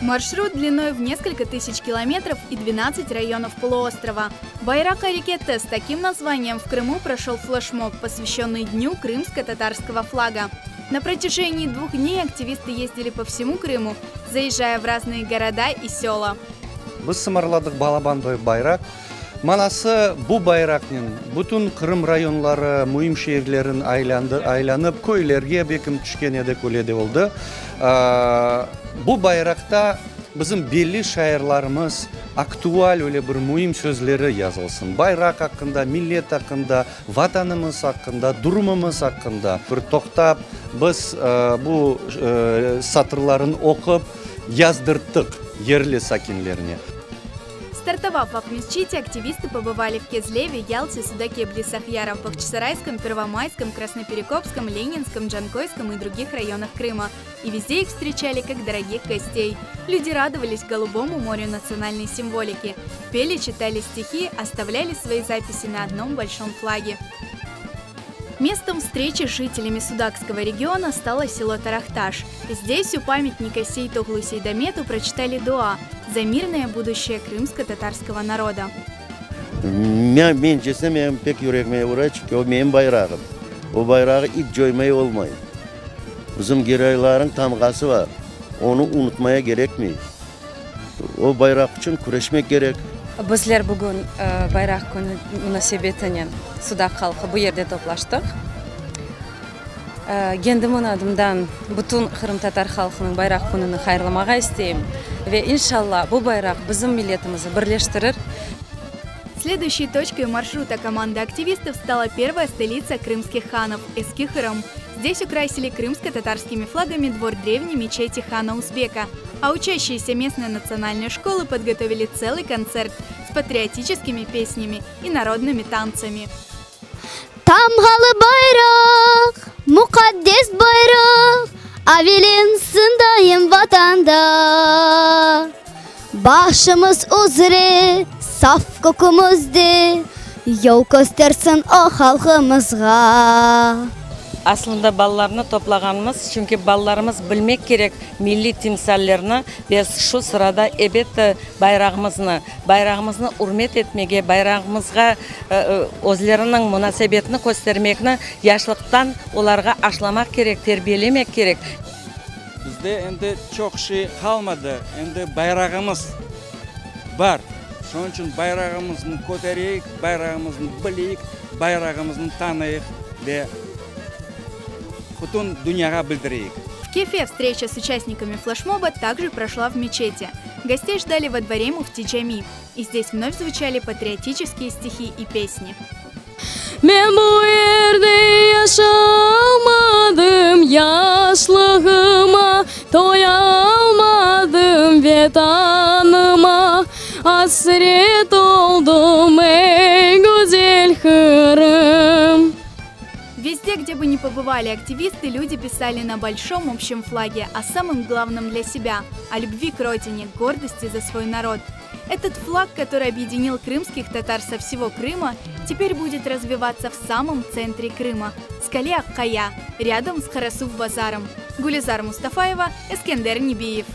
Маршрут длиной в несколько тысяч километров и 12 районов полуострова. Байрак-Арикетте с таким названием в Крыму прошел флешмоб, посвященный Дню крымско-татарского флага. На протяжении 2 дней активисты ездили по всему Крыму, заезжая в разные города и села. Біз сымырладық балабандай байрақ. Манасы bu байрақтың бүтін Крым районлары, мұйым шehirlerin айланып, көйлерге бекім түшкен еді көледе oldu. Bu байрақта bizim belli şairlarımız aktual öyle bir mühim sözleri yazılsın. Bayrak hakkında, millet hakkında, vatanımız hakkında, durumumuz hakkında bir toktap biz bu satırların okup yazdırttık yerli sakinlerine. Стартовав в Акмесчите, активисты побывали в Кезлеве, Ялте, Судаке, Близ-Ахьяром, Бахчисарайском, Первомайском, Красноперекопском, Ленинском, Джанкойском и других районах Крыма. И везде их встречали как дорогих гостей. Люди радовались голубому морю национальной символики, пели, читали стихи, оставляли свои записи на одном большом флаге. Местом встречи с жителями Судакского региона стало село Тарахташ. Здесь у памятника Сейтоглу Сейдомету прочитали дуа за мирное будущее крымско-татарского народа. Ben cesem pek yüreğime uğray çünkü o benim bayrağım. O bayrağı ilk coymaya olmayın. Bizim gerayların tamgası var. Onu unutmaya gerek mi? O bayrak için kurışmak gerek. Bizler bugün bayrak günü münasebetiyle Sudak halkı bu yerde toplaştık. Kendimin adımdan bütün Kırım Tatar halkının bayrak gününü hayırlamağa isteyim. Ve inşallah bu bayrak bizim milletimizi birleştirir. Следующей точкой маршрута команды активистов стала первая столица крымских ханов – Эски-Хырым. Здесь украсили крымско-татарскими флагами двор древней мечети хана Узбека. А учащиеся местной национальной школы подготовили целый концерт с патриотическими песнями и народными танцами. Tamgalı bayrak, mukaddes bayrak, avilin sındayım vatanda. Başımız uzre, saf kokumuzdu, yol göstersin o halkımızga. Aslında ballarını toplağanımız çünkü ballarımız bilmek gerek milli timsallerini biz şu sırada elbette bayrağımızı hürmet etmege, bayrağımızga özlerinin münasebetini göstermekni yaşlıktan onlarga aşlamak gerek, terbiyelemek gerek. Bizde endi çok şey kalmadı. Endi bayrağımız var. Şunun için bayrağımızı kotarayık, bayrağımızı bileyik, bayrağımızı tanıyık ve bütün dünyaya bildireyik. В Кефе встреча с участниками флешмоба также прошла в мечети. Гостей ждали во дворе муфти Джами. И здесь вновь звучали патриотические стихи и песни. Men bu yerde yaşamadım, yaşlığıma doyamadım vatanıma, hasret oldum ey güzel Kırım. Везде, где бы ни побывали активисты, люди писали на большом общем флаге о самом главном для себя – о любви к родине, гордости за свой народ. Этот флаг, который объединил крымских татар со всего Крыма, теперь будет развиваться в самом центре Крыма – скале Аккая, рядом с Харасуф-базаром. Гулизар Мустафаева, Эскендер Небиев.